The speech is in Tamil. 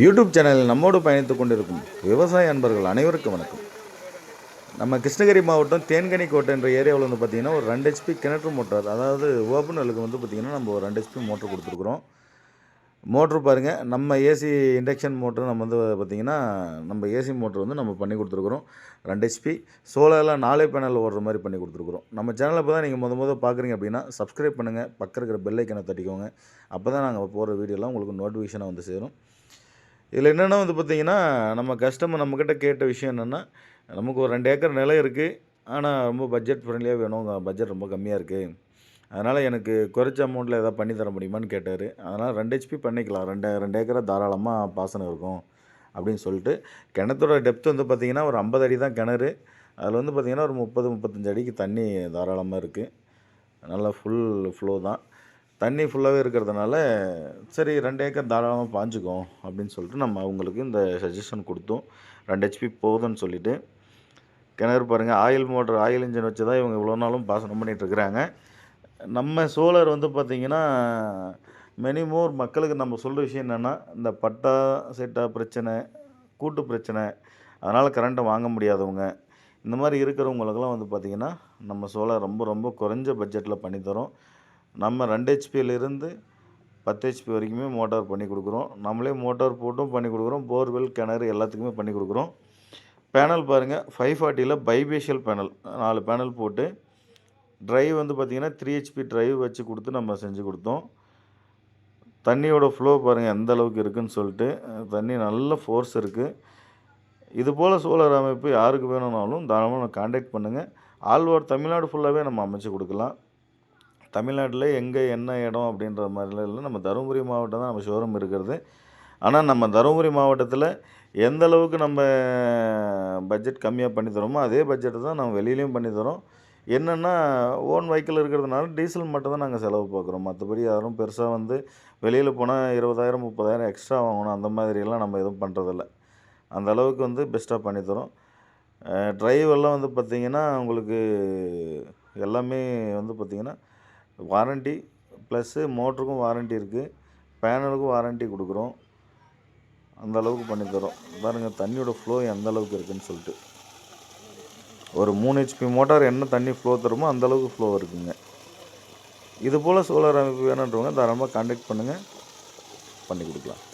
யூடியூப் சேனலில் நம்மோடு பயணித்துக் கொண்டிருக்கும் விவசாய அன்பர்கள் அனைவருக்கும் வணக்கம். நம்ம கிருஷ்ணகிரி மாவட்டம் தேன்கனிக்கோட்டை என்ற ஏரியாவில் வந்து பார்த்திங்கன்னா ஒரு 2 ஹெச்பி கிணற்று மோட்டார், அதாவது ஓப்பன் வெல்லுக்கு வந்து பார்த்திங்கன்னா நம்ம ஒரு 2 ஹெச்பி மோட்ரு கொடுத்துருக்குறோம். மோட்ரு பாருங்கள், நம்ம ஏசி இண்டக்ஷன் மோட்ரு நம்ம வந்து பார்த்திங்கன்னா நம்ம ஏசி மோட்ரு வந்து நம்ம பண்ணி கொடுத்துருக்குறோம். 2 ஹெச்பி சோலாரில் 4 பேனல் ஓடுற மாதிரி பண்ணி கொடுத்துருக்குறோம். நம்ம சேனலை இப்போ தான் நீங்கள் முத பார்க்குறீங்க அப்படின்னா சப்ஸ்கிரைப் பண்ணுங்கள், பக்கம் இருக்கிற பெல் ஐக்கனை தட்டிக்கோங்க. அப்போ தான் நாங்கள் போகிற வீடியோலாம் உங்களுக்கு நோட்டிஃபிகேஷனாக வந்து சேரும். இதில் என்னென்னா வந்து பார்த்திங்கன்னா, நம்ம கஸ்டமர் நம்மக்கிட்ட கேட்ட விஷயம் என்னென்னா, நமக்கு ஒரு 2 ஏக்கர் நிலம் இருக்குது, ஆனால் ரொம்ப பட்ஜெட் ஃப்ரெண்ட்லியாக வேணும், பட்ஜெட் ரொம்ப கம்மியாக இருக்குது, அதனால் எனக்கு குறைச்ச அமௌண்ட்டில் எதாவது பண்ணி தர முடியுமான்னு கேட்டார். அதனால் 2 ஹெச்பி பண்ணிக்கலாம், 2 ஏக்கரை தாராளமாக பாசனம் இருக்கும் அப்படின்னு சொல்லிட்டு. கிணத்தோட டெப்த் வந்து பார்த்திங்கன்னா ஒரு 50 அடி தான் கிணறு. அதில் வந்து பார்த்திங்கன்னா ஒரு 30-35 அடிக்கு தண்ணி தாராளமாக இருக்குது. நல்லா ஃபுல் ஃப்ளோ தான். தண்ணி ஃபுல்லாகவே இருக்கிறதுனால சரி 2 ஏக்கர் தாராளமாக பாய்ஞ்சுக்கும் அப்படின்னு சொல்லிட்டு நம்ம அவங்களுக்கு இந்த சஜஷன் கொடுத்தோம். 2 ஹெச்பி போதும்னு சொல்லிவிட்டு. கிணறு பாருங்கள், ஆயில் மோட்ரு, ஆயில் இன்ஜின் வச்சு தான் இவங்க இவ்வளோ நாளும் பாசனம் பண்ணிகிட்ருக்குறாங்க. நம்ம சோலார் வந்து பார்த்திங்கன்னா மெனிமோர் மக்களுக்கு நம்ம சொல்கிற விஷயம் என்னென்னா, இந்த பட்டா செட்டா பிரச்சனை, கூட்டு பிரச்சனை, அதனால் கரண்ட்டை வாங்க முடியாதவங்க, இந்த மாதிரி இருக்கிறவங்களுக்கெல்லாம் வந்து பார்த்திங்கன்னா நம்ம சோலார் ரொம்ப ரொம்ப குறைஞ்ச பட்ஜெட்டில் பண்ணித்தரோம். நம்ம 2 ஹெச்பியிலிருந்து 10 ஹெச்பி வரைக்குமே மோட்டார் பண்ணி கொடுக்குறோம். நம்மளே மோட்டார் போட்டும் பண்ணி கொடுக்குறோம். போர்வெல், கிணறு எல்லாத்துக்குமே பண்ணி கொடுக்குறோம். பேனல் பாருங்கள், 540ல் பைபேஷியல் பேனல் 4 பேனல் போட்டு ட்ரைவ் வந்து பார்த்திங்கன்னா 3 ஹெச்பி ட்ரைவ் வச்சு கொடுத்து நம்ம செஞ்சு கொடுத்தோம். தண்ணியோட ஃப்ளோ பாருங்கள் எந்த அளவுக்கு இருக்குதுன்னு சொல்லிட்டு. தண்ணி நல்ல ஃபோர்ஸ் இருக்குது. இதுபோல் சோலார் அமைப்பு யாருக்கு வேணும்னாலும் தாராளமாக கான்டாக்ட் பண்ணுங்கள். ஆல் ஓவர் தமிழ்நாடு ஃபுல்லாகவே நம்ம அமைச்சு கொடுக்கலாம். தமிழ்நாட்டில் எங்கே என்ன இடம் அப்படின்ற மாதிரிலாம் இல்லை, நம்ம தருமபுரி மாவட்டம் தான் நம்ம ஷோரூம் இருக்கிறது. ஆனால் நம்ம தருமபுரி மாவட்டத்தில் எந்த அளவுக்கு நம்ம பட்ஜெட் கம்மியாக பண்ணி தரோமோ அதே பட்ஜெட்டு தான் நம்ம வெளியிலையும் பண்ணி தரோம். என்னென்னா ஓன் வெஹிக்கிள் இருக்கிறதுனால டீசல் மட்டும் தான் நாங்கள் செலவு பார்க்குறோம். மற்றபடி யாரும் பெருசாக வந்து வெளியில் போனால் 20,000 30,000 எக்ஸ்ட்ரா வாங்கணும் அந்த மாதிரியெல்லாம் நம்ம எதுவும் பண்ணுறதில்ல. அந்த அளவுக்கு வந்து பெஸ்ட்டாக பண்ணித்தரோம். ட்ரைவ் எல்லாம் வந்து பார்த்திங்கன்னா உங்களுக்கு எல்லாமே வந்து பார்த்திங்கன்னா வாரண்ட்டி ப்ளஸ்ஸு மோட்டருக்கும் வாரண்ட்டி இருக்குது, பேனலுக்கும் வாரண்ட்டி கொடுக்குறோம். அந்த அளவுக்கு பண்ணித்தரோம். பாருங்கள் தண்ணியோட ஃப்ளோ எந்த அளவுக்கு இருக்குதுன்னு சொல்லிட்டு. ஒரு 3 ஹெச்பி மோட்டார் என்ன தண்ணி ஃப்ளோ தருமோ அந்தளவுக்கு ஃப்ளோ இருக்குதுங்க. இதுபோல் சோலார் அமைப்பு வேணுன்றவங்க தாராளமாக கான்டாக்ட் பண்ணுங்கள், பண்ணி கொடுக்கலாம்.